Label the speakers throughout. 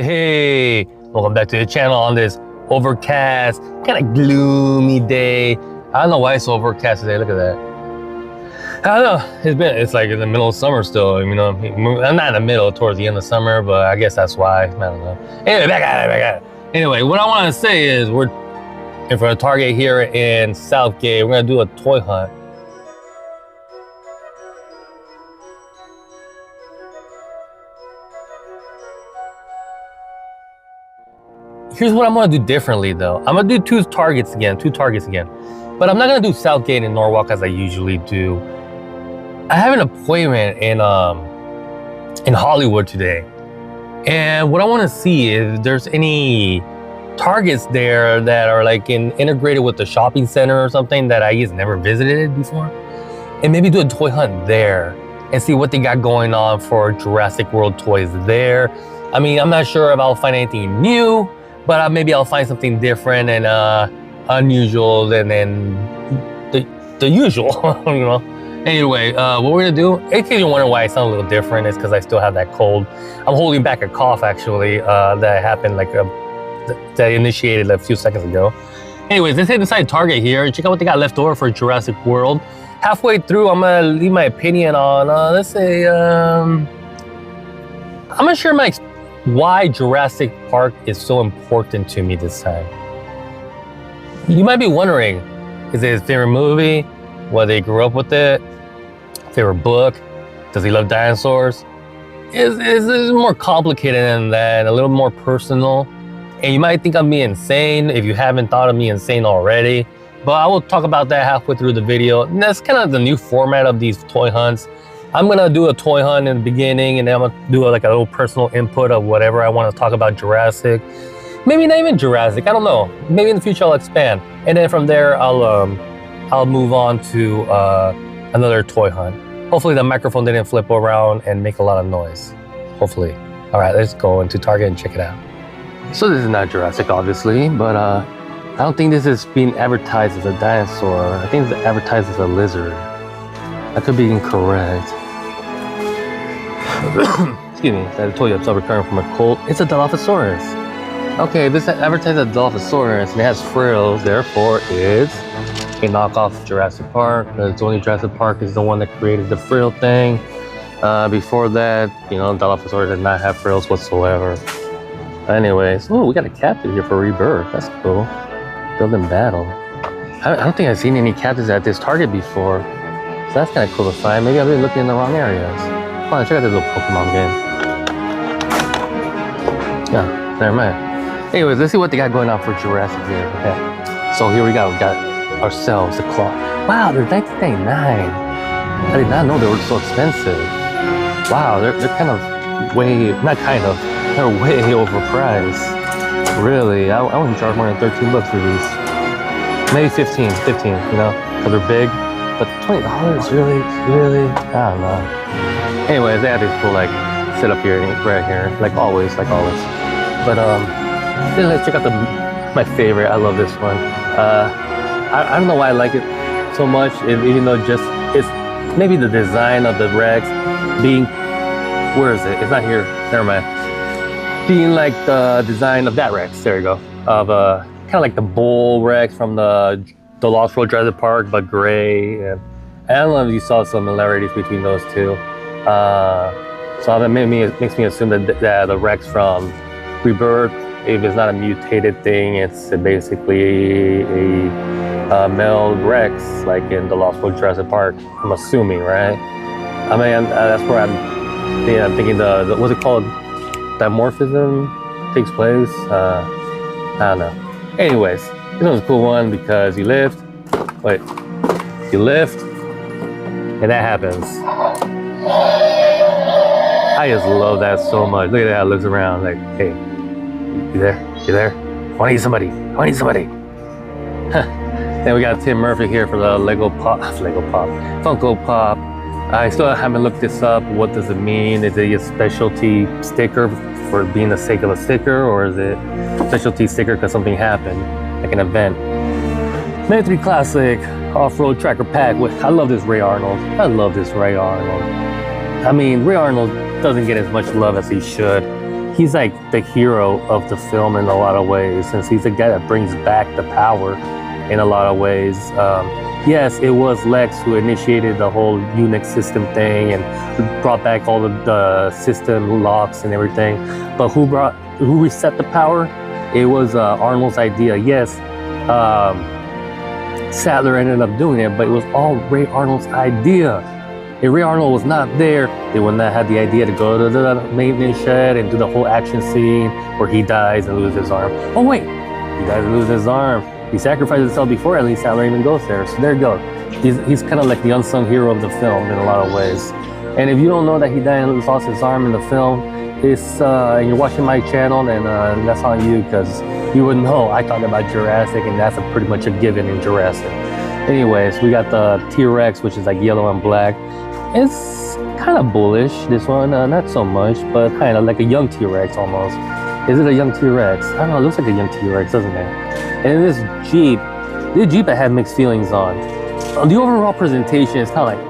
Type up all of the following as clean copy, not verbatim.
Speaker 1: Hey, welcome back to the channel on this overcast, kind of gloomy day. I don't know why it's so overcast today. Look at that. I don't know. It's like in the middle of summer still. You know, I'm not in the middle, towards the end of summer, but I guess that's why. I don't know. Anyway, back at it. Anyway, what I want to say is we're in front of Target here in Southgate. We're gonna do a toy hunt. Here's what I'm gonna do differently though. I'm gonna do two targets again. But I'm not gonna do Southgate and Norwalk as I usually do. I have an appointment in Hollywood today. And what I wanna see is if there's any Targets there that are like integrated with the shopping center or something that I just never visited before. And maybe do a toy hunt there and see what they got going on for Jurassic World toys there. I mean, I'm not sure if I'll find anything new, but maybe I'll find something different and unusual than the usual, you know. Anyway, what we're gonna do, in case you're wondering why I sound a little different, is because I still have that cold. I'm holding back a cough actually that happened that I initiated a few seconds ago. Anyways, let's head inside Target here and check out what they got left over for Jurassic World. Halfway through, I'm gonna leave my opinion on, let's say, I'm gonna share why Jurassic Park is so important to me this time. You might be wondering, is it his favorite movie? Whether he grew up with it? Favorite book? Does he love dinosaurs? It's more complicated than that, a little more personal. And you might think I'm being insane if you haven't thought of me insane already. But I will talk about that halfway through the video. And that's kind of the new format of these toy hunts. I'm gonna do a toy hunt in the beginning, and then I'm gonna do like a little personal input of whatever I want to talk about Jurassic. Maybe not even Jurassic, I don't know. Maybe in the future I'll expand. And then from there, I'll move on to another toy hunt. Hopefully the microphone didn't flip around and make a lot of noise. Hopefully. All right, let's go into Target and check it out. So this is not Jurassic, obviously, but I don't think this is being advertised as a dinosaur. I think it's advertised as a lizard. I could be incorrect. Excuse me, I told you I'm still recovering from a cold. It's a Dilophosaurus. Okay, this advertised as a Dilophosaurus and it has frills, therefore it's a knockoff of Jurassic Park. It's only Jurassic Park is the one that created the frill thing. Before that, you know, Dilophosaurus did not have frills whatsoever. Anyways, oh, we got a captive here for rebirth. That's cool. Building battle. I don't think I've seen any captives at this Target before. So that's kind of cool to find. Maybe I've been looking in the wrong areas. Come on, check out this little Pokemon game. Yeah, never mind. Anyways, let's see what they got going on for Jurassic here. Okay. So here we go. We got ourselves the claw. Wow, they're $19.99. I did not know they were so expensive. Wow, they're kind of way, not kind of, they're way overpriced. Really, I wouldn't charge more than 13 bucks for these. Maybe 15, you know, because they're big. But $20, really? I don't know. Anyways, they have this cool like setup here, right here, like always. But then let's check out my favorite. I love this one. I don't know why I like it so much, even though it's maybe the design of the Rex being, where is it? It's not here. Never mind. Being like the design of that Rex. There you go. Of kind of like the bull Rex from the Lost World Jurassic Park, but gray. And I don't know if you saw similarities between those two. So that makes me assume that the Rex from Rebirth, if it's not a mutated thing, it's basically a male Rex, like in the Lost World Jurassic Park. I'm assuming, right? I mean, that's where I'm thinking the what's it called? Dimorphism takes place. I don't know. Anyways, this one's a cool one because you lift, and that happens. I just love that so much. Look at that, it looks around like, hey, you there? I want to eat somebody. Then we got Tim Murphy here for the Funko Pop. I still haven't looked this up. What does it mean? Is it a specialty sticker for being the sake of a sticker, or is it specialty sticker because something happened, like an event? Mega 3 Classic Off-Road Tracker Pack. I love this Ray Arnold. I mean, Ray Arnold doesn't get as much love as he should. he's like the hero of the film in a lot of ways, since he's the guy that brings back the power in a lot of ways. Yes, it was Lex who initiated the whole Unix system thing and brought back all the system locks and everything. But who reset the power? It was Arnold's idea. Yes, Sattler ended up doing it, but it was all Ray Arnold's idea. If Ray Arnold was not there, they would not have the idea to go to the maintenance shed and do the whole action scene where he dies and loses his arm. Oh wait, he dies and loses his arm. He sacrificed himself before at least Sattler even goes there. So there you go. He's kind of like the unsung hero of the film in a lot of ways. And if you don't know that he died and lost his arm in the film, and you're watching my channel, then that's on you, because you wouldn't know. I talk about Jurassic, and that's pretty much a given in Jurassic. Anyways, we got the T-Rex, which is like yellow and black. It's kind of bullish, this one, not so much, but kind of like a young T-Rex almost. Is it a young T-Rex? I don't know, it looks like a young T-Rex, doesn't it? And this Jeep I had mixed feelings on. The overall presentation is kind of like,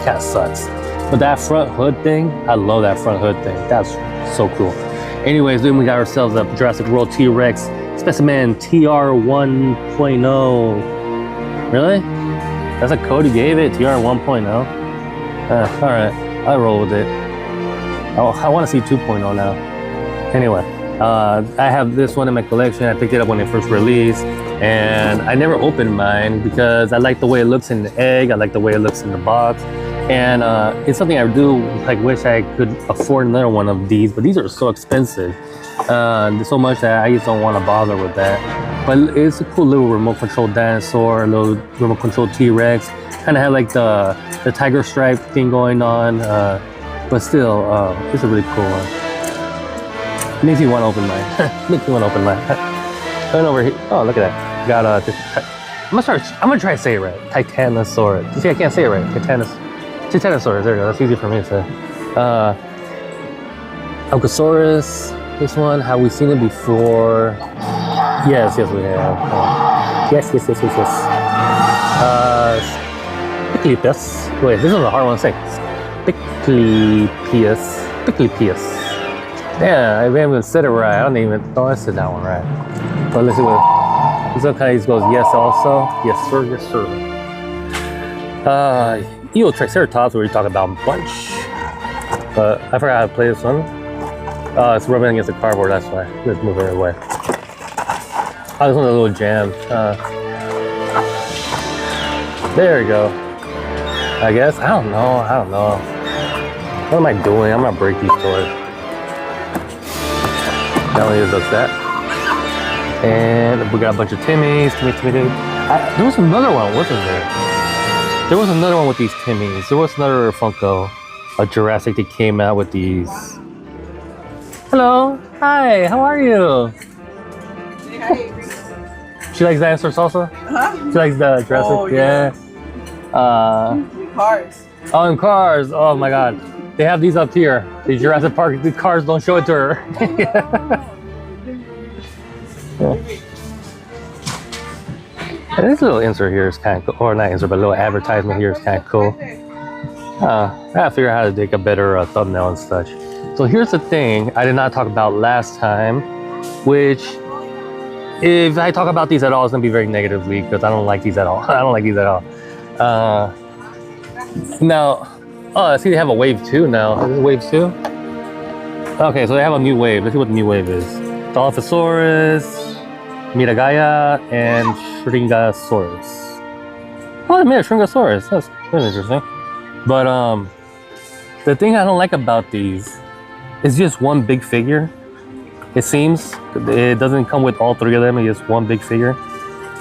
Speaker 1: kind of sucks. But that front hood thing, I love that front hood thing. That's so cool. Anyways, then we got ourselves a Jurassic World T-Rex specimen TR 1.0. Really? That's a code you gave it, TR 1.0? All right, I'll roll with it. Oh, I want to see 2.0 now. Anyway, I have this one in my collection. I picked it up when it first released, and I never opened mine because I like the way it looks in the egg. I like the way it looks in the box. And it's something I do like wish I could afford another one of these, but these are so expensive. So much that I just don't want to bother with that. But it's a cool little remote control dinosaur, a little remote control T-Rex. Kind of have like the tiger stripe thing going on, but still, it's a really cool one. Makes me want to open mine. Makes me want to open mine. Turn over here. Oh, look at that. Got I'm gonna try to say it right. Titanosaurus. You see, I can't say it right. Titanosaurus. There we go. That's easy for me to say. Alcosaurus. This one. Have we seen it before? Yes, we have. Yes. Piclipius. Wait, this is a hard one to say. Piclipius. Yeah, I haven't even said it right. I said that one right. But let's see what. This one kind of goes yes also. Yes sir. Eel Triceratops, where we talk about bunch. But I forgot how to play this one. It's rubbing against the cardboard, that's why. Let's move it away. Oh, this one's a little jammed. There we go. I guess. I don't know. What am I doing? I'm gonna break these toys. That only does that. And we got a bunch of Timmies. Timmy. There was another one, wasn't there? There was another one with these Timmies. There was another Funko, a Jurassic that came out with these. Hello. Hi. How are you?
Speaker 2: Hey.
Speaker 1: She likes dinosaurs also?
Speaker 2: Huh?
Speaker 1: She likes the Jurassic?
Speaker 2: Oh, yeah. Cars.
Speaker 1: Oh, and cars. Oh my God. They have these up here. The Jurassic Park, the cars don't show it to her. Yeah. And this little insert here is kind of cool. Or not insert, but a little advertisement here is kind of cool. I gotta figure out how to make a better thumbnail and such. So here's the thing I did not talk about last time, which if I talk about these at all, it's gonna be very negatively because I don't like these at all. I don't like these at all. Now, I see they have a wave 2 now. Is it wave 2? Okay, so they have a new wave. Let's see what the new wave is. Dilophosaurus, Miragaya, and Shringasaurus. Oh, they made a Shringasaurus. That's interesting. But the thing I don't like about these is just one big figure. It seems it doesn't come with all 3 of them. It's just one big figure.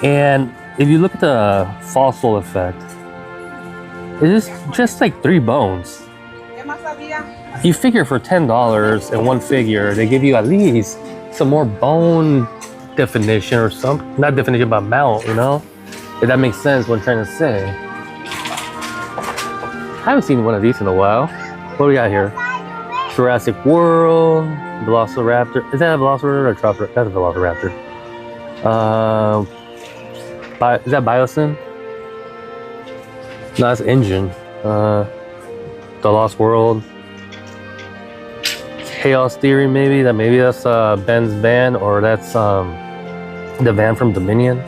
Speaker 1: And if you look at the fossil effect, it's just like 3 bones. You figure for $10 and one figure, they give you at least some more bone definition or something. Not definition, but amount, you know? If that makes sense what I'm trying to say. I haven't seen one of these in a while. What do we got here? Jurassic World, Velociraptor. Is that a Velociraptor or a Velociraptor? That's a Velociraptor. Is that Biosyn? No, that's Engine. The Lost World. chaos theory, maybe that's Ben's van, or that's the van from Dominion.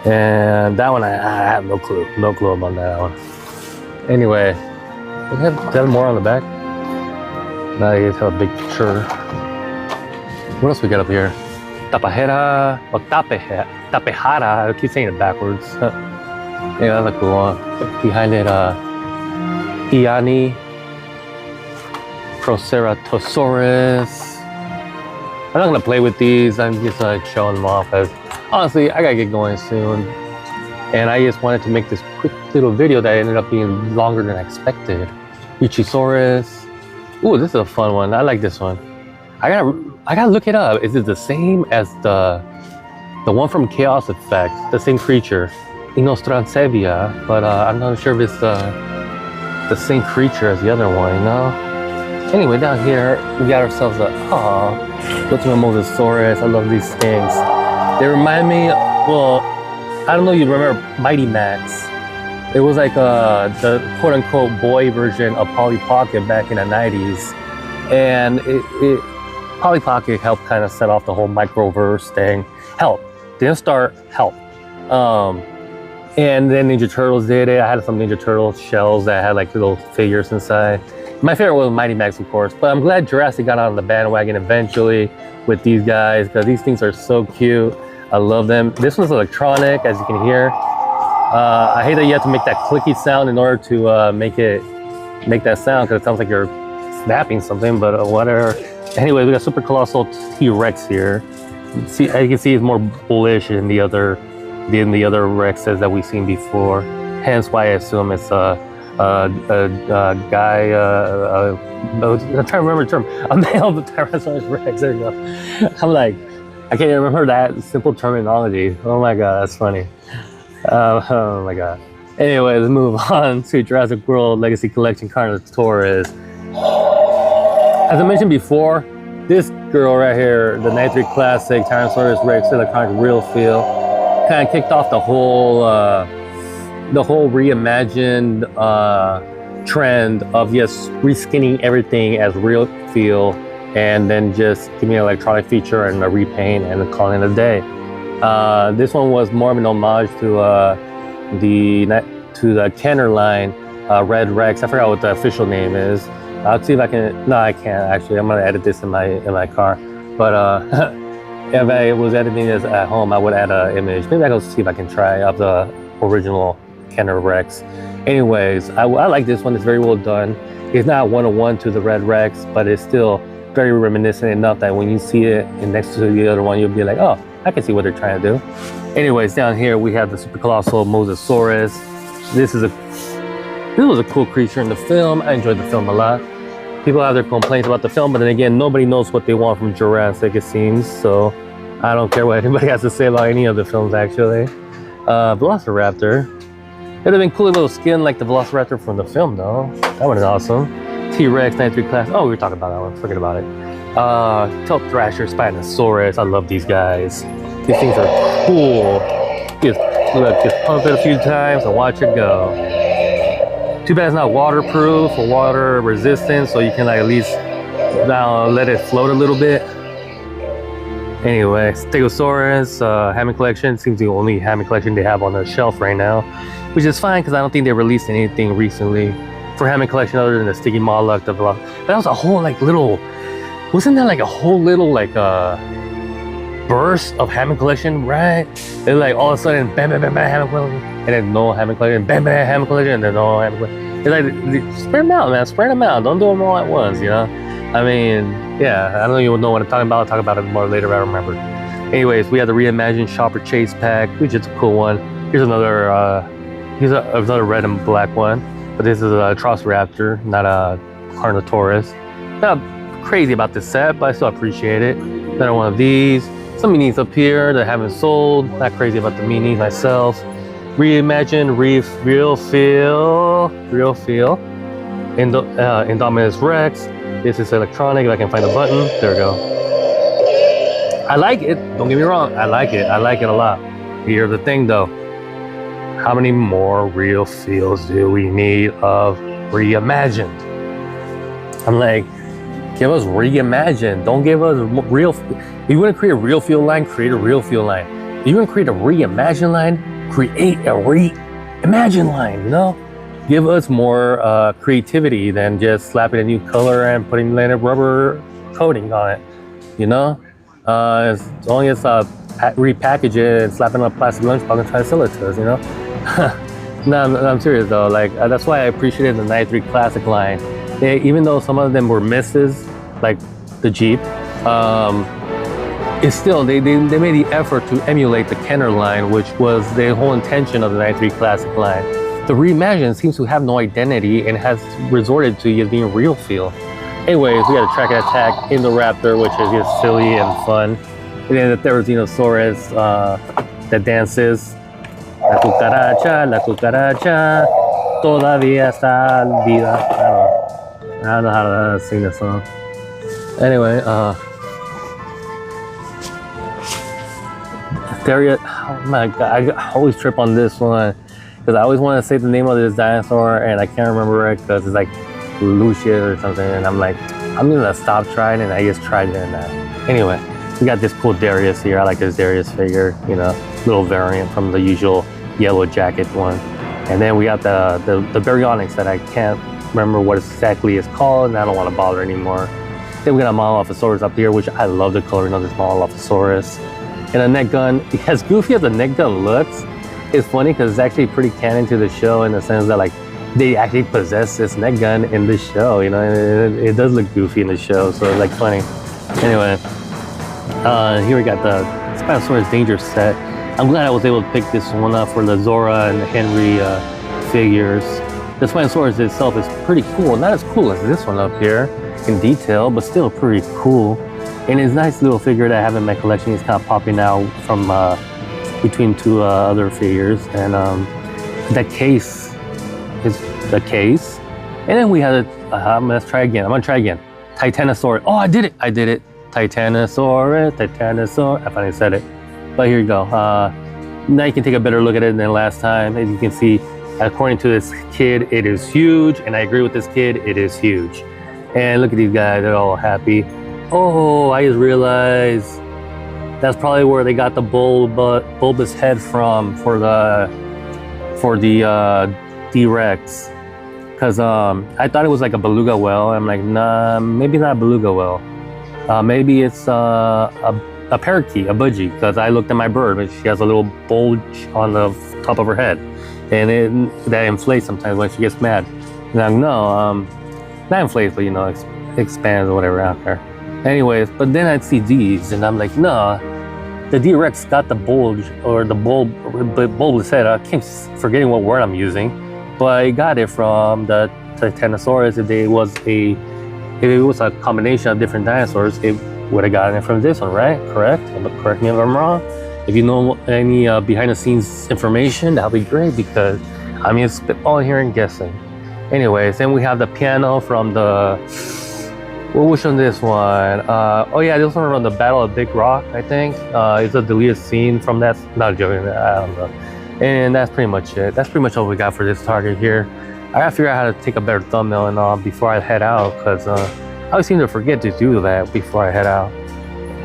Speaker 1: And that one I have no clue about that one. Anyway, we have more on the back. Now you have a big picture. What else we got up here? Tapejara, or Tapejara. I keep saying it backwards. Yeah, that's a cool one. Behind it, Iani, Proceratosaurus. I'm not gonna play with these. I'm just showing them off. As honestly, I gotta get going soon, and I just wanted to make this quick little video that ended up being longer than I expected. Ichisaurus. Ooh, this is a fun one. I like this one. I gotta look it up. Is it the same as the one from Chaos Effect? The same creature, Inostrancevia, but I'm not sure if it's the same creature as the other one. You know. Anyway, down here we got ourselves a Mosasaurus. I love these things. They remind me. Well, I don't know. You remember Mighty Max? It was like the quote-unquote boy version of Polly Pocket back in the 90s, and Polly Pocket helped kind of set off the whole microverse thing. Didn't start. And then Ninja Turtles did it. I had some Ninja Turtles shells that had like little figures inside. My favorite was Mighty Max, of course, but I'm glad Jurassic got on the bandwagon eventually with these guys, because these things are so cute. I love them. This one's electronic, as you can hear. I hate that you have to make that clicky sound in order to make that sound, because it sounds like you're snapping something, but whatever. Anyway, we got Super Colossal T-Rex here. See, as you can see, it's more bullish than the other Rexes that we've seen before. Hence why I assume it's guy. I'm trying to remember the term. A male Tyrannosaurus Rex. There you go. I'm like, I can't even remember that simple terminology. Oh my god, that's funny. Oh my god. Anyway, let's move on to Jurassic World Legacy Collection Carnotaurus. As I mentioned before, this girl right here, the 93 Classic Tyrannosaurus Rex Electronic Real Feel, kind of kicked off the whole reimagined trend of just reskinning everything as real feel, and then just giving an electronic feature and a repaint and calling it a day. This one was more of an homage to the Kenner line, Red Rex. I forgot what the official name is. I'll see if I can. No, I can't actually. I'm gonna edit this in my car. But if I was editing this at home, I would add an image. Maybe I can see if I can try up the original Kenner Rex. Anyways, I like this one. It's very well done. It's not one-on-one to the Red Rex, but it's still very reminiscent enough that when you see it next to the other one, you'll be like, oh, I can see what they're trying to do. Anyways, down here we have the Super Colossal Mosasaurus. This was a cool creature in the film. I enjoyed the film a lot. People have their complaints about the film, but then again, nobody knows what they want from Jurassic, it seems. So I don't care what anybody has to say about any of the films, actually. Velociraptor. It'd have been cool little skin like the Velociraptor from the film, though. That one is awesome. T-Rex 93 Class. Oh, we were talking about that one. Forget about it. Tail Thrasher, Spinosaurus. I love these guys. These things are cool. Just pump it a few times and watch it go. Too bad it's not waterproof or water resistant, so you can like at least let it float a little bit. Anyway, Stegosaurus, Hammond Collection. Seems the only Hammond Collection they have on the shelf right now, which is fine because I don't think they released anything recently for Hammond Collection other than the Sticky Moloch. That was a whole like little, wasn't that like a whole little like burst of Hammond Collection, right? It's like all of a sudden, bam, bam, bam, bam, Hammond Collection, and then no Hammond Collection, bam, bam, Hammond Collection, and then no Hammond Collection. It's like, spread them out, man, spread them out. Don't do them all at once, you know? I mean, yeah, I don't even know what I'm talking about. I'll talk about it more later, I remember. Anyways, we have the reimagined Shopper Chase pack, which is a cool one. Here's another, another red and black one, but this is a Velociraptor, not a Carnotaurus. Not crazy about this set, but I still appreciate it. Another one of these. Some minis up here that I haven't sold. Not crazy about the minis myself. Reimagined Real Feel. Indominus Rex. This is electronic. If I can find the button, there we go. I like it. Don't get me wrong. I like it. I like it a lot. Here's the thing, though. How many more Real Feels do we need of reimagined? I'm like, Give us reimagine. Don't give us real. If you want to create a real field line, create a real field line. If you want to create a reimagine line, create a reimagine line. You know, give us more creativity than just slapping a new color and putting rubber coating on it. You know, as long as repackage it and slap it on a plastic lunchbox and try to sell it to us. You know. No, I'm serious though. Like that's why I appreciated the 93 Classic line. Even though some of them were misses, like the Jeep, it's still they made the effort to emulate the Kenner line, which was the whole intention of the 93 Classic line. The Reimagine seems to have no identity and has resorted to just being real feel. Anyways, we got a track and attack in the Raptor, which is just silly and fun. And then the Therizinosaurus that dances. La cucaracha, todavía está vida. I don't know how to sing this song. Anyway, oh my god, I always trip on this one because I always want to say the name of this dinosaur and I can't remember it because it's like Lucius or something, and I'm like, I'm gonna stop trying, and I just tried it and that. Anyway, we got this cool Darius here. I like this Darius figure, you know, little variant from the usual yellow jacket one. And then we got the Baryonyx that I can't remember what exactly it's called, and I don't want to bother anymore. Then we got a Molophosaurus up here, which I love the coloring of this Molophosaurus. And a neck gun. As goofy as the neck gun looks, it's funny because it's actually pretty canon to the show in the sense that like they actually possess this neck gun in the show. You know, it does look goofy in the show, so it's like funny. Anyway, here we got the Spinosaurus Danger set. I'm glad I was able to pick this one up for the Zora and Henry figures. The Spinosaurus itself is pretty cool. Not as cool as this one up here in detail, but still pretty cool. And it's a nice little figure that I have in my collection. It's kind of popping out from between two other figures. And that case is the case. And then we had let's try again. I'm gonna try again. Titanosaurus. Oh, I did it. Titanosaurus. I finally said it. But here you go. Now you can take a better look at it than last time. As you can see, according to this kid, it is huge. And I agree with this kid, it is huge. And look at these guys, they're all happy. Oh, I just realized that's probably where they got the bulbous head from for the D-Rex. Cause I thought it was like a beluga whale. I'm like, nah, maybe not a beluga whale. Maybe it's a parakeet, a budgie, because I looked at my bird, but she has a little bulge on the top of her head, and that inflates sometimes when she gets mad. And I'm no, not inflates, but you know, expands or whatever out there. Anyways, but then I'd see these, and I'm like, no, the D-Rex got the bulge or the bulbous head. I keep forgetting what word I'm using, but I got it from the Titanosaurus. If it was a combination of different dinosaurs, it would have gotten it from this one, right? Correct? But correct me if I'm wrong. If you know any behind the scenes information, that'll be great because I'm just spitballing here and guessing. Anyways, then we have the piano from the, which one this one? Oh yeah, this one from the Battle of Big Rock, I think. It's a deleted scene from that, not joking, I don't know. And that's pretty much it. That's pretty much all we got for this target here. I gotta figure out how to take a better thumbnail and all before I head out, because I always seem to forget to do that before I head out.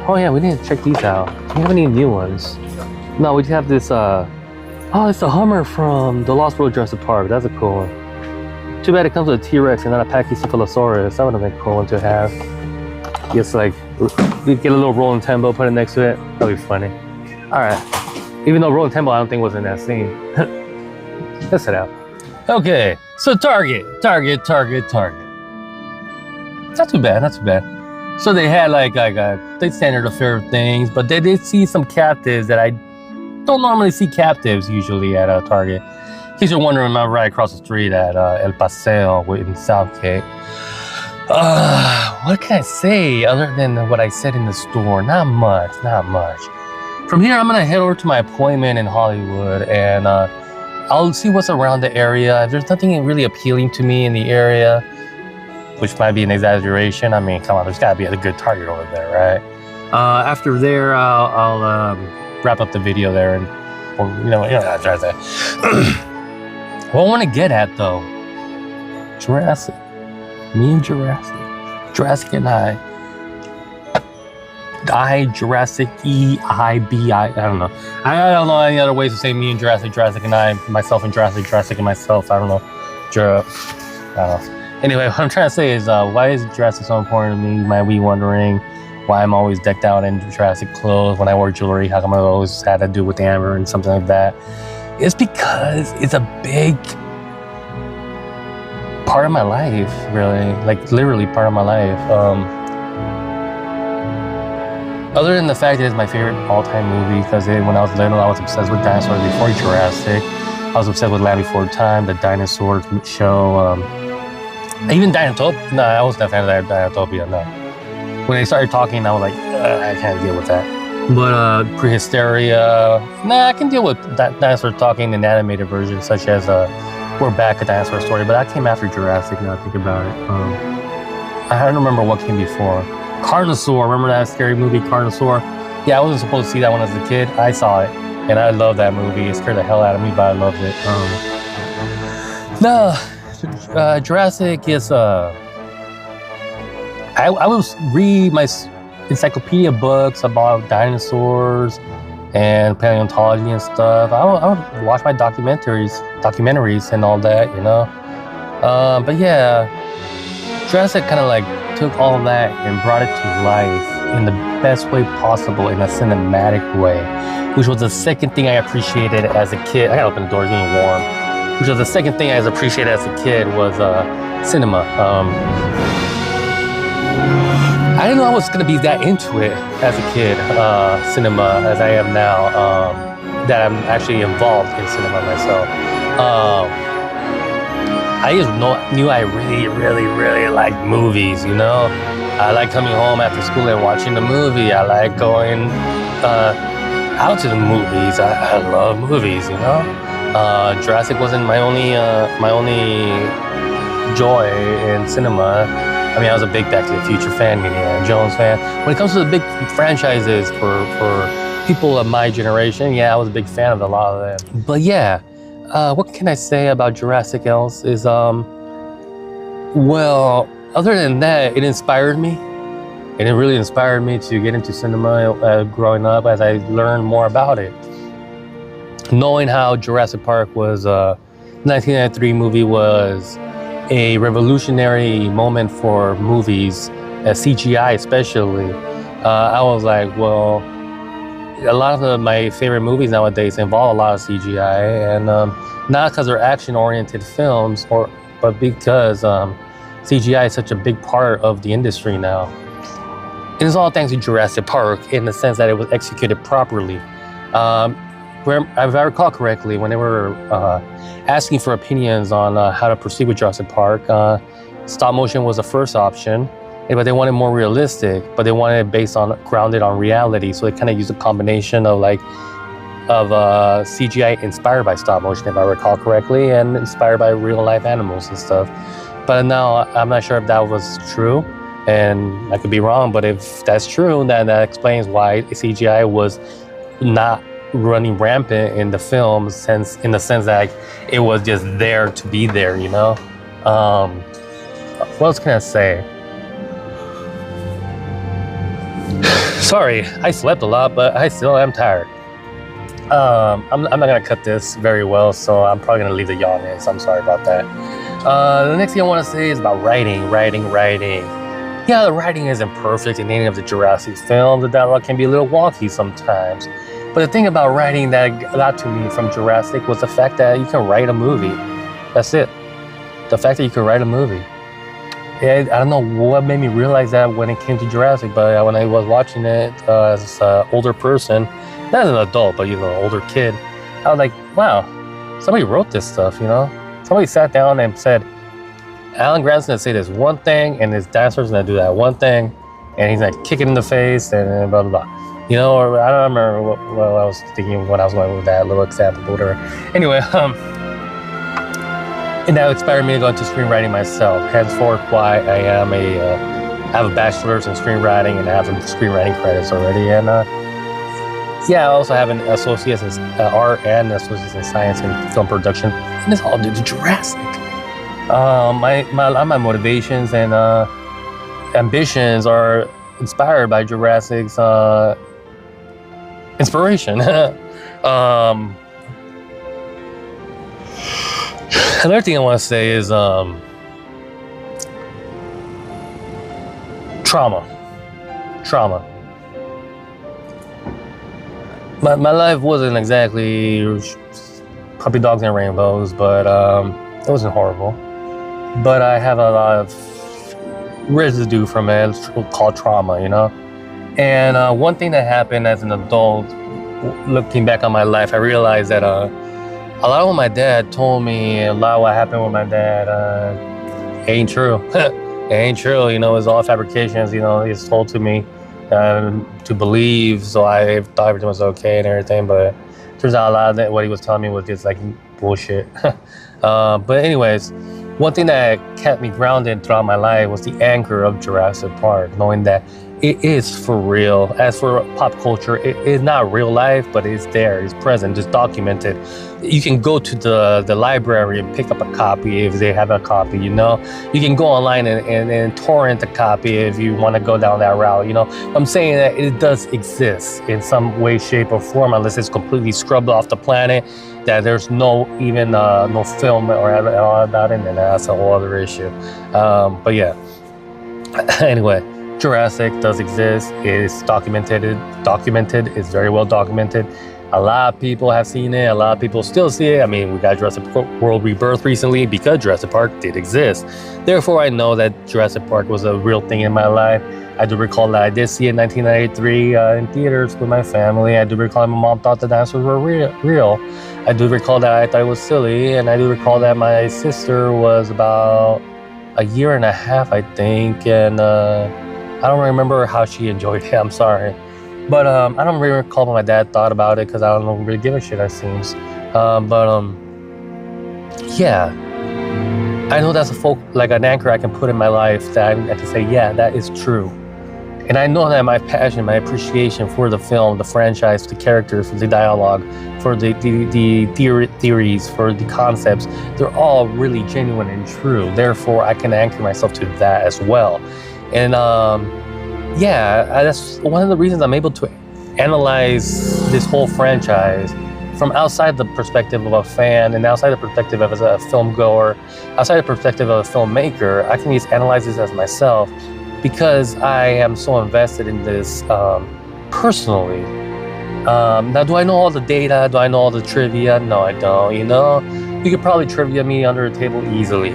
Speaker 1: Oh yeah, we didn't check these out. Do we have any new ones? No, we just have this, oh, it's a Hummer from the Lost World Jurassic Park. That's a cool one. Too bad it comes with a T-Rex and not a Pachycephalosaurus. That would have been a cool one to have. Just like, get a little rolling tempo, put it next to it. That'd be funny. All right. Even though rolling tempo, I don't think was in that scene. Let's head out. Okay, so target. Not too bad. So they had like the standard affair of things, but they did see some captives that I don't normally see captives usually at a Target. In case you're wondering, I'm right across the street at El Paseo in Southgate. What can I say other than what I said in the store? Not much. From here, I'm gonna head over to my appointment in Hollywood, and I'll see what's around the area. If there's nothing really appealing to me in the area, which might be an exaggeration. I mean, come on, there's gotta be a good Target over there, right? After there, I'll wrap up the video there, and you know what I'm trying to say. What I want to get at though, Jurassic. Me and Jurassic. Jurassic and Jurassic I don't know. I don't know any other ways to say me and Jurassic and I, myself and Jurassic and myself. I don't know. Anyway, what I'm trying to say is, why is Jurassic so important to me? You might be wondering why I'm always decked out in Jurassic clothes when I wear jewelry. How come I always had to do with amber and something like that? It's because it's a big part of my life, really. Like, literally part of my life. Other than the fact that it's my favorite all-time movie, because when I was little, I was obsessed with dinosaurs before Jurassic. I was obsessed with Land Before Time, the dinosaurs show. Even Dinotopia. No, I wasn't a fan of that Dinotopia, no. When they started talking, I was like, I can't deal with that. But Prehysteria, I can deal with dinosaurs talking in animated versions, such as We're Back, a Dinosaur Story. But that came after Jurassic, now I think about it. I don't remember what came before. Carnosaur, remember that scary movie, Carnosaur? Yeah, I wasn't supposed to see that one as a kid. I saw it, and I loved that movie. It scared the hell out of me, but I loved it. Jurassic is, I would read my encyclopedia books about dinosaurs and paleontology and stuff. I would watch my documentaries and all that, you know? But yeah, Jurassic kind of like took all of that and brought it to life in the best way possible, in a cinematic way, which was the second thing I appreciated as a kid. I gotta open the door, it's getting warm. Which was the second thing I appreciated as a kid was cinema. I didn't know I was gonna be that into it as a kid, cinema, as I am now, that I'm actually involved in cinema myself. I just knew I really liked movies, you know? I like coming home after school and watching the movie. I like going out to the movies. I love movies, you know? Jurassic wasn't my only joy in cinema. I mean, I was a big Back to the Future fan, Indiana Jones fan. When it comes to the big franchises for people of my generation, yeah, I was a big fan of a lot of them. But yeah, what can I say about Jurassic else is, well, other than that, it inspired me. And it really inspired me to get into cinema growing up as I learned more about it. Knowing how Jurassic Park was, 1993 movie was a revolutionary moment for movies, CGI especially. I was like, well, a lot of my favorite movies nowadays involve a lot of CGI, and not because they're action-oriented films, but because CGI is such a big part of the industry now. And it's all thanks to Jurassic Park in the sense that it was executed properly. If I recall correctly, when they were asking for opinions on how to proceed with Jurassic Park, stop motion was the first option, but they wanted more realistic, but they wanted it grounded on reality. So they kind of used a combination of CGI inspired by stop motion, if I recall correctly, and inspired by real life animals and stuff. But now I'm not sure if that was true, and I could be wrong, but if that's true, then that explains why CGI was not running rampant in the film, in the sense that it was just there to be there, you know? What else can I say? Sorry, I slept a lot, but I still am tired. I'm not gonna cut this very well, so I'm probably gonna leave the yawn in, so I'm sorry about that. The next thing I want to say is about writing. Yeah, the writing isn't perfect in any of the Jurassic films. The dialogue can be a little wonky sometimes. But the thing about writing that got to me from Jurassic was the fact that you can write a movie. That's it. The fact that you can write a movie. I don't know what made me realize that when it came to Jurassic, but when I was watching it as an older person, not as an adult, but older kid, I was like, wow, somebody wrote this stuff, you know? Somebody sat down and said, Alan Grant's gonna say this one thing, and his dinosaur's gonna do that one thing, and he's gonna kick it in the face, and blah, blah, blah. You know, or I don't remember what I was thinking when I was going with that little example, but whatever. Anyway, and that inspired me to go into screenwriting myself. Henceforth, why I have a bachelor's in screenwriting and I have some screenwriting credits already. And yeah, I also have an associate's in art and an associate's in science and film production, and it's all due to Jurassic. My motivations and ambitions are inspired by Jurassic's inspiration. Another thing I want to say is trauma. My life wasn't exactly puppy dogs and rainbows, but it wasn't horrible. But I have a lot of residue from it. It's called trauma, you know. And one thing that happened as an adult, looking back on my life, I realized that a lot of what my dad told me, a lot of what happened with my dad, ain't true. It ain't true, you know. It's all fabrications, you know. It's told to me to believe, so I thought everything was okay and everything. But turns out a lot of that, what he was telling me was just like bullshit. But anyways, one thing that kept me grounded throughout my life was the anchor of Jurassic Park, knowing that it is for real. As for pop culture, it is not real life, but it's there, it's present, it's documented. You can go to the library and pick up a copy if they have a copy, you know? You can go online and torrent a copy if you want to go down that route, you know? I'm saying that it does exist in some way, shape, or form, unless it's completely scrubbed off the planet, that there's no film or all about it, and that's a whole other issue. But yeah, anyway. Jurassic does exist. It's documented. It's very well documented. A lot of people have seen it. A lot of people still see it. I mean, we got Jurassic World Rebirth recently because Jurassic Park did exist. Therefore, I know that Jurassic Park was a real thing in my life. I do recall that I did see it in 1993 in theaters with my family. I do recall my mom thought the dinosaurs were real. I do recall that I thought it was silly. And I do recall that my sister was about a year and a half, I think. And I don't remember how she enjoyed it. I'm sorry. But I don't really recall what my dad thought about it because I don't really give a shit, it seems. Yeah. I know that's like an anchor I can put in my life that I can say, yeah, that is true. And I know that my passion, my appreciation for the film, the franchise, the characters, for the dialogue, for the theories, for the concepts, they're all really genuine and true. Therefore, I can anchor myself to that as well. And yeah, that's one of the reasons I'm able to analyze this whole franchise from outside the perspective of a fan and outside the perspective of a film goer, outside the perspective of a filmmaker. I can just analyze this as myself because I am so invested in this personally. Now, do I know all the data? Do I know all the trivia? No, I don't, you know? You could probably trivia me under the table easily.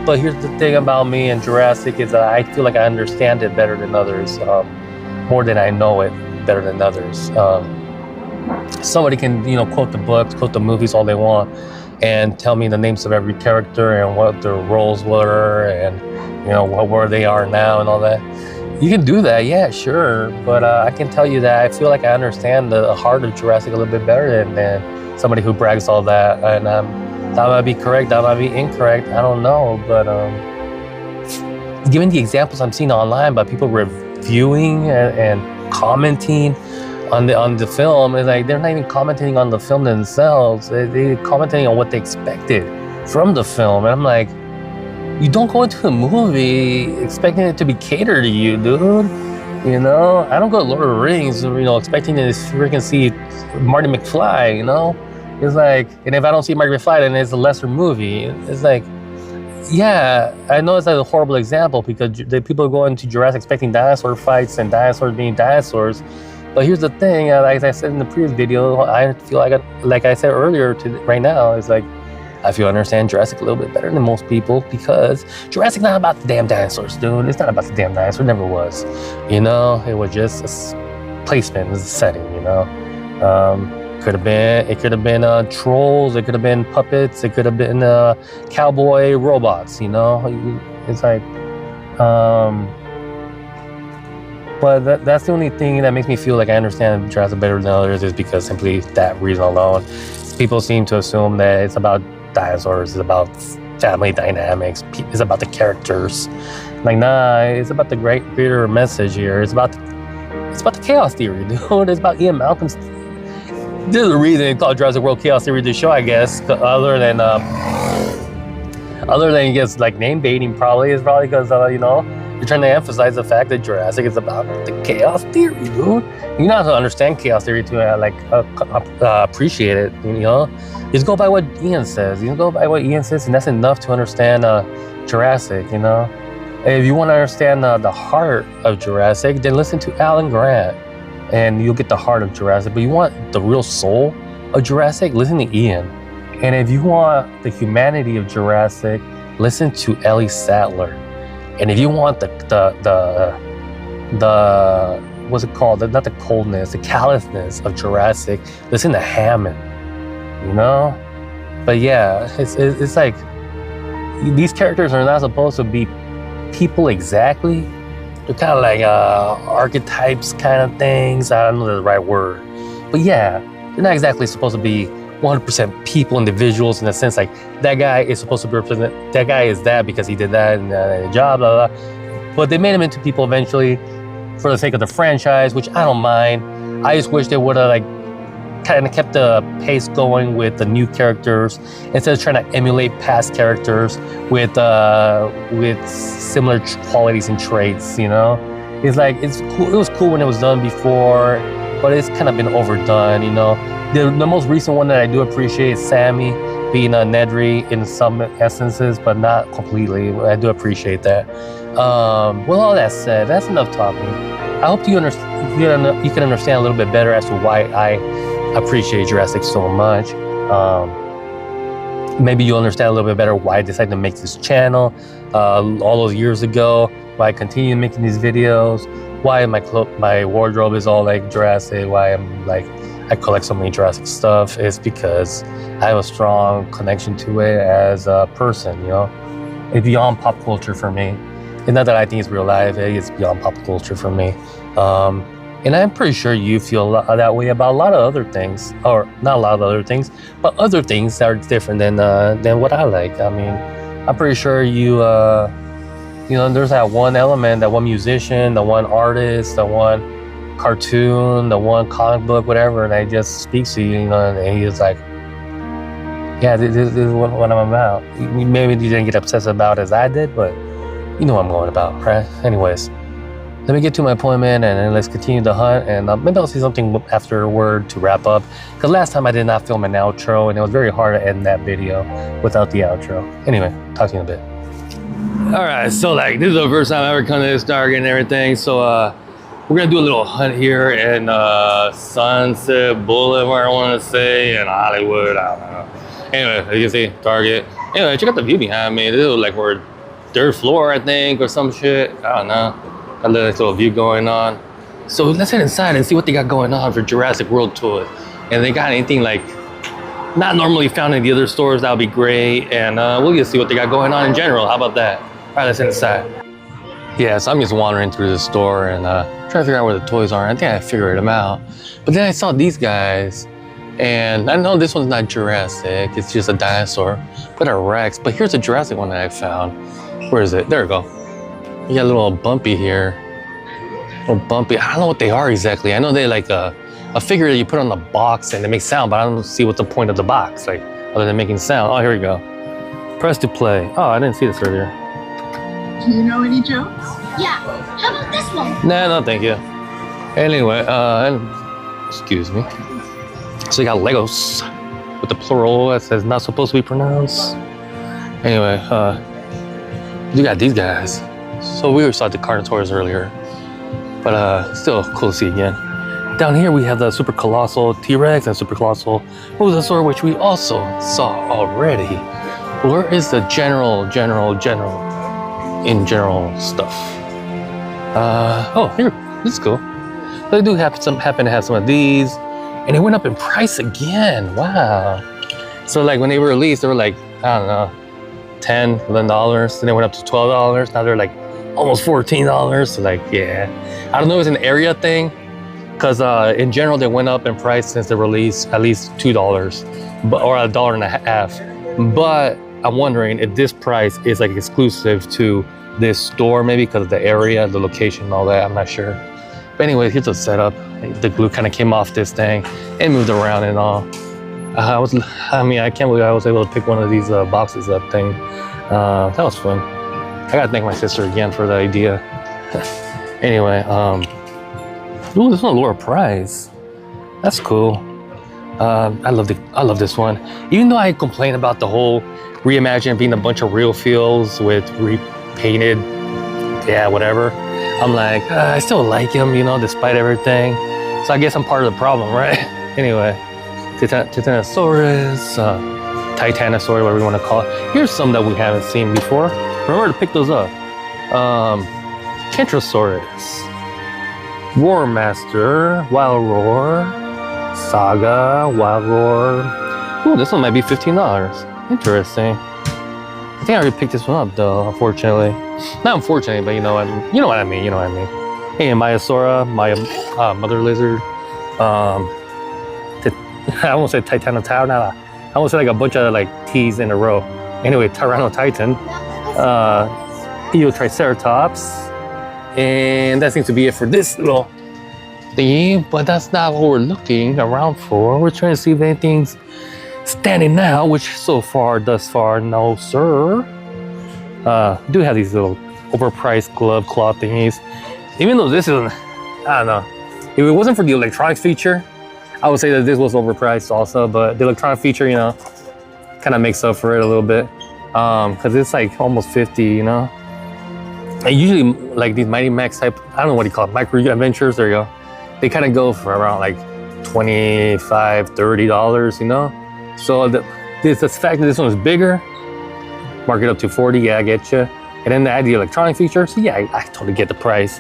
Speaker 1: But here's the thing about me and Jurassic is that I feel like I understand it better than others, more than I know it better than others. Somebody can, you know, quote the books, quote the movies all they want, and tell me the names of every character and what their roles were, and you know where they are now and all that. You can do that, yeah, sure. But I can tell you that I feel like I understand the heart of Jurassic a little bit better than somebody who brags all that. And that might be correct, that might be incorrect, I don't know. But given the examples I'm seeing online about people reviewing and commenting on the film, it's like they're not even commenting on the film themselves. They're commenting on what they expected from the film. And I'm like, you don't go into a movie expecting it to be catered to you, dude. You know, I don't go to Lord of the Rings, you know, expecting to freaking see Marty McFly, you know? It's like, and if I don't see Marty McFly, then it's a lesser movie. It's like, yeah, I know it's like a horrible example because the people go into Jurassic expecting dinosaur fights and dinosaurs being dinosaurs. But here's the thing, like I said in the previous video, I feel like I said earlier to right now, it's like, I feel I understand Jurassic a little bit better than most people because Jurassic's not about the damn dinosaurs, dude. It's not about the damn dinosaurs, it never was. You know, it was just a placement, it was a setting, you know. It could have been trolls, it could have been puppets, it could have been cowboy robots, you know. It's like, but that's the only thing that makes me feel like I understand Jurassic better than others is because simply that reason alone. People seem to assume that it's about dinosaurs, it's about family dynamics, it's about the characters. Like, nah, it's about the greater message here. It's about the chaos theory, dude. It's about Ian Malcolm's. There's a reason it's called Jurassic World Chaos Theory the show, I guess. Other than I guess like name baiting, probably because you know, You're trying to emphasize the fact that Jurassic is about the chaos theory, dude. You know how to understand chaos theory to appreciate it, you know? Just go by what Ian says. You go by what Ian says, and that's enough to understand Jurassic, you know? If you want to understand the heart of Jurassic, then listen to Alan Grant, and you'll get the heart of Jurassic. But you want the real soul of Jurassic, listen to Ian. And if you want the humanity of Jurassic, listen to Ellie Sattler. And if you want the what's it called? Not the coldness, the callousness of Jurassic, listen to Hammond. You know? But yeah, it's like these characters are not supposed to be people exactly. They're kind of like archetypes kind of things. I don't know the right word. But yeah, they're not exactly supposed to be 100% people, individuals, in the sense like that guy is supposed to represent, that guy is that because he did that in the job, blah, blah, blah. But they made him into people eventually for the sake of the franchise, which I don't mind. I just wish they would have like kind of kept the pace going with the new characters instead of trying to emulate past characters with similar qualities and traits, you know? It's like, it's cool. It was cool when it was done before, but it's kind of been overdone, you know? The most recent one that I do appreciate is Sammy being a Nedry in some essences, but not completely. I do appreciate that. With all that said, that's enough talking. I hope you can understand a little bit better as to why I appreciate Jurassic so much. Maybe you'll understand a little bit better why I decided to make this channel all those years ago, why I continue making these videos, why my wardrobe is all like Jurassic, why I collect so many Jurassic stuff. Is because I have a strong connection to it as a person, you know? It's beyond pop culture for me. It's not that I think it's real life, it's beyond pop culture for me. And I'm pretty sure you feel that way about a lot of other things, or not a lot of other things, but other things that are different than what I like. I mean, I'm pretty sure you know, there's that one element, that one musician, the one artist, the one cartoon, the one comic book, whatever, and it just speaks to you, you know, and he's like, yeah, this is what I'm about. Maybe you didn't get obsessed about as I did, but you know what I'm going about, right? Anyways, let me get to my appointment and then let's continue the hunt, and maybe I'll see something afterward to wrap up, because last time I did not film an outro and it was very hard to end that video without the outro. Anyway, talk to you in a bit. All right, so like this is the first time I ever come to this target and everything, so we're gonna do a little hunt here in Sunset Boulevard, I want to say, in Hollywood. I don't know. Anyway, as you can see, Target. Anyway, check out the view behind me. This is like we're third floor, I think, or some shit. I don't know. Got a little view going on. So let's head inside and see what they got going on for Jurassic World tour. And they got anything like not normally found in the other stores, that would be great. And we'll just see what they got going on in general. How about that? All right, let's head inside. Yeah, so I'm just wandering through the store and trying to figure out where the toys are. I think I figured them out. But then I saw these guys, and I know this one's not Jurassic, it's just a dinosaur, but a Rex. But here's a Jurassic one that I found. Where is it? There we go. You got a little bumpy here. A little bumpy. I don't know what they are exactly. I know they're like a figure that you put on the box and they make sound, but I don't see what the point of the box, like, other than making sound. Oh, here we go. Press to play. Oh, I didn't see this earlier.
Speaker 2: Do you know any jokes?
Speaker 3: Yeah. How about this one?
Speaker 1: Nah, no, thank you. Anyway, excuse me. So you got Legos with the plural that says not supposed to be pronounced. Anyway, you got these guys. So we saw the Carnotaurs earlier, but still cool to see again. Down here we have the super colossal T-Rex and super colossal Mosasaur, which we also saw already. Where is the general stuff? Oh, here, this is cool. They do happen to have some of these, and they went up in price again. Wow. So like when they were released, they were like, I don't know, $10, $11. Then they went up to $12. Now they're like almost $14. So like, yeah. I don't know if it's an area thing, because in general they went up in price since the release at least $2, or $1.50. But I'm wondering if this price is like exclusive to this store, maybe because of the area, the location, and all that. I'm not sure. But anyway, here's the setup. The glue kind of came off this thing and moved around and all. I can't believe I was able to pick one of these boxes up thing. That was fun. I gotta thank my sister again for the idea. Anyway, ooh, this one lower price. That's cool. I love this one. Even though I complain about the whole Reimagine being a bunch of real feels with repainted, yeah, whatever. I'm like, I still like him, you know, despite everything. So I guess I'm part of the problem, right? Anyway, Titanosaurus, Titanosaur, whatever you want to call it. Here's some that we haven't seen before. Remember to pick those up. Kentrosaurus, Roar Master, Wild Roar, Saga, Wild Roar. Ooh, this one might be $15. Interesting. I think I already picked this one up though, unfortunately. Not unfortunately, but you know what I mean. Hey, Maiasaura, Mother Lizard. I won't say Titanosaurus. I won't say like a bunch of like T's in a row. Anyway, Tyrannotitan, Triceratops, and that seems to be it for this little thingy. But that's not what we're looking around for. We're trying to see if anything's standing out, which thus far, no sir. Do have these little overpriced glove claw thingies. Even though this isn't, I don't know. If it wasn't for the electronics feature, I would say that this was overpriced also, but the electronic feature, you know, kind of makes up for it a little bit. Cause it's like almost 50, you know? And usually like these Mighty Max type, I don't know what you call it, micro adventures, there you go. They kind of go for around like $25, $30, you know? So the fact that this one is bigger, mark it up to 40, yeah, I get you. And then they add the electronic feature, so yeah, I totally get the price.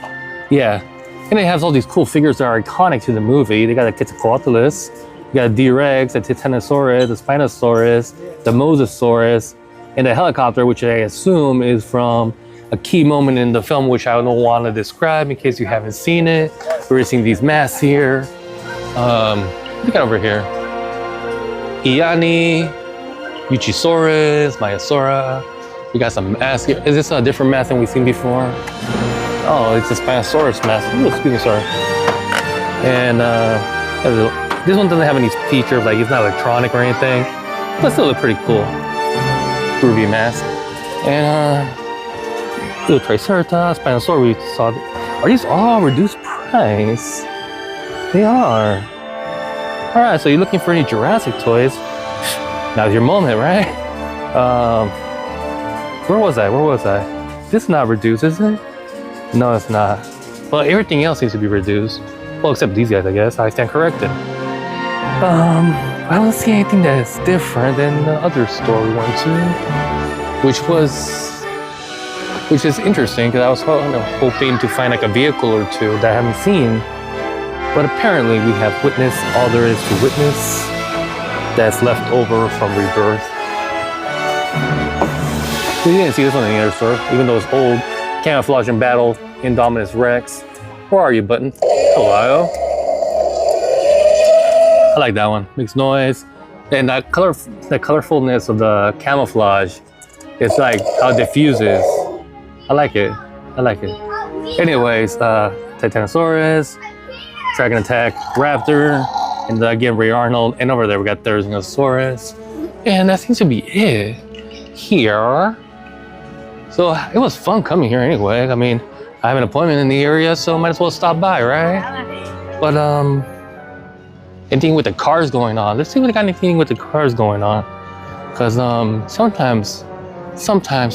Speaker 1: Yeah, and it has all these cool figures that are iconic to the movie. They got a Quetzalcoatlus, you got a D-Rex, a Titanosaurus, the Spinosaurus, the Mosasaurus, and the helicopter, which I assume is from a key moment in the film, which I don't want to describe in case you haven't seen it. We're seeing these masks here. Look at over here. Iani, Uchisaurus, Maiasaura. We got some masks here. Is this a different mask than we've seen before? Oh, it's a Spinosaurus mask. Ooh, excuse me, sorry. And this one doesn't have any features, like it's not electronic or anything, but still look pretty cool. Groovy mask. And little Triceratops, Spinosaurus, we saw. Are these all reduced price? They are. All right, so you're looking for any Jurassic toys? Now's your moment, right? Where was I? This is not reduced, is it? No, it's not. Well, everything else seems to be reduced. Well, except these guys, I guess. I stand corrected. I don't see anything that is different than the other store we went to, which is interesting because I was hoping to find like a vehicle or two that I haven't seen. But apparently we have witnessed all there is to witness that's left over from Rebirth. We didn't see this one in the other store, even though it's old. Camouflage and Battle, Indominus Rex. Where are you, Button? Hello. I like that one. Makes noise. And the colorfulness of the camouflage, it's like how it diffuses. I like it. Anyways, Titanosaurus, Dragon Attack, Raptor, and again Ray Arnold, and over there we got Therizinosaurus, and that seems to be it here. So it was fun coming here anyway. I mean, I have an appointment in the area, so might as well stop by, right? But anything with the cars going on? Let's see if we got anything with the cars going on, because sometimes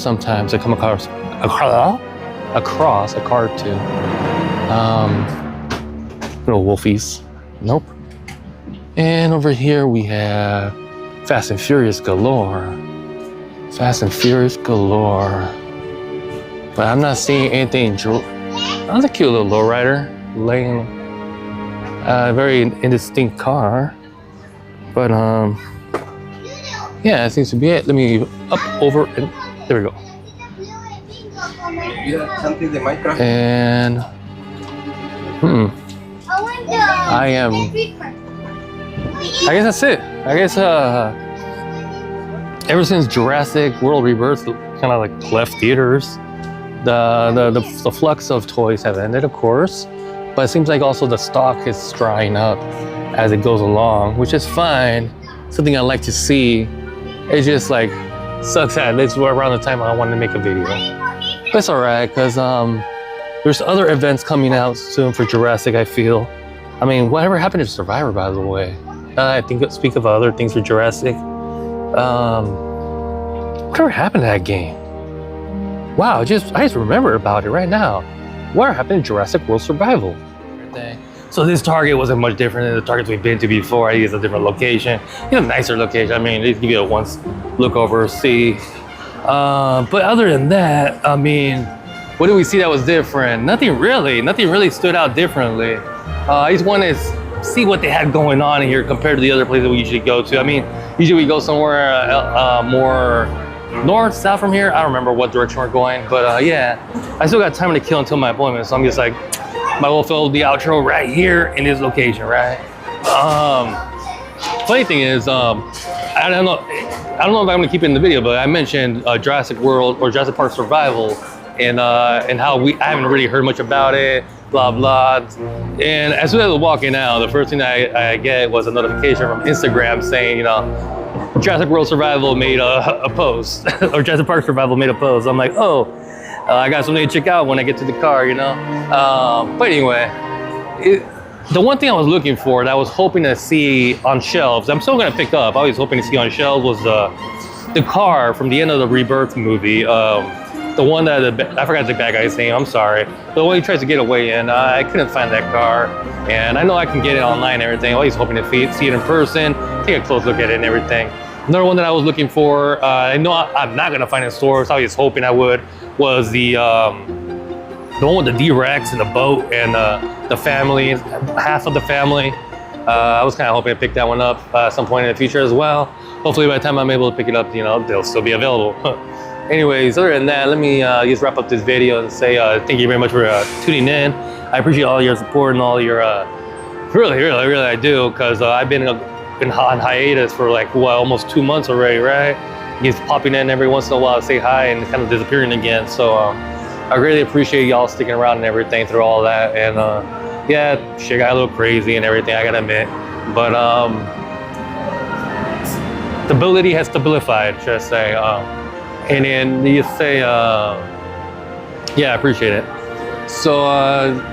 Speaker 1: I come across a car or two. Little wolfies. Nope. And over here we have Fast and Furious galore. But I'm not seeing anything. That's a cute little lowrider. Laying a very indistinct car. But yeah, it seems to be it. Let me up, over, and there we go.
Speaker 4: Yeah, something the Minecraft.
Speaker 1: And I guess that's it. I guess ever since Jurassic World Rebirth kind of like left theaters, the flux of toys have ended, of course, but it seems like also the stock is drying up as it goes along, which is fine. Something I like to see. It just like sucks that it's around the time I wanted to make a video. It's all right, because there's other events coming out soon for Jurassic, I feel. I mean, whatever happened to Survivor, by the way? I speak of other things for Jurassic. Whatever happened to that game? Wow, I just remember about it right now. What happened to Jurassic World Survival? So this Target wasn't much different than the Targets we've been to before. I think it's a different location. It's a nicer location. I mean, they give you a once look over, see. But other than that, I mean, what did we see that was different? Nothing really stood out differently. I just wanted to see what they had going on in here compared to the other places we usually go to. I mean, usually we go somewhere more north, south from here. I don't remember what direction we're going, but yeah, I still got time to kill until my appointment, so I'm just like, might well film the outro right here in this location, right? Funny thing is, I don't know if I'm gonna keep it in the video, but I mentioned Jurassic World or Jurassic Park Survival, and how I haven't really heard much about it, blah blah. And as soon as I was walking out, the first thing I get was a notification from Instagram saying, you know, Jurassic World Survival made a post, or Jurassic Park Survival made a post. I'm like, oh, I got something to check out when I get to the car, you know? But anyway, the one thing I was looking for that I was hoping to see on shelves, I'm still gonna pick up, I was hoping to see on shelves, was the car from the end of the Rebirth movie. The one that, I forgot the bad guy's name, I'm sorry. The one he tries to get away in, I couldn't find that car. And I know I can get it online and everything. I was hoping to see it in person, take a close look at it and everything. Another one that I was looking for, I know I'm not gonna find in stores, I was hoping I would, was the one with the D-Rex and the boat and the family, half of the family. I was kind of hoping to pick that one up at some point in the future as well. Hopefully by the time I'm able to pick it up, you know, they'll still be available. Anyways, other than that, let me just wrap up this video and say thank you very much for tuning in. I appreciate all your support and all your, really I do, because I've been on hiatus for like, what, almost 2 months already, right? He's popping in every once in a while to say hi and kind of disappearing again. So I really appreciate y'all sticking around and everything through all that. And yeah, shit got a little crazy and everything, I gotta admit. But stability has stabilified, should I say. And then you say, yeah, I appreciate it. So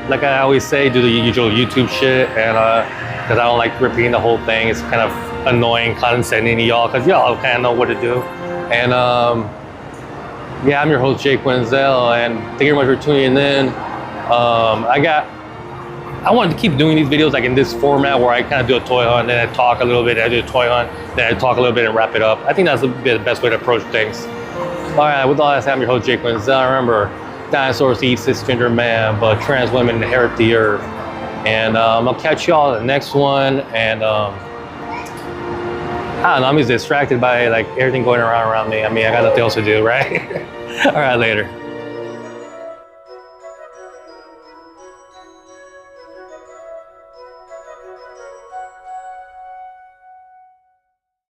Speaker 1: like I always say, do the usual YouTube shit, and because I don't like repeating the whole thing. It's kind of annoying condescending to y'all, because y'all kind of know what to do. And yeah, I'm your host, Jake Wenzel, and thank you very much for tuning in. I wanted to keep doing these videos like in this format where I kind of do a toy hunt, then I talk a little bit, I do a toy hunt, then I talk a little bit and wrap it up. I think that's the best way to approach things. All right, with all that said, I'm your host, Jake Wenzel. Remember, dinosaurs eat cisgender man, but trans women inherit the earth. And I'll catch y'all in the next one. And I don't know, I'm just distracted by like everything going around me. I mean, I got nothing else to do, right? All right, later.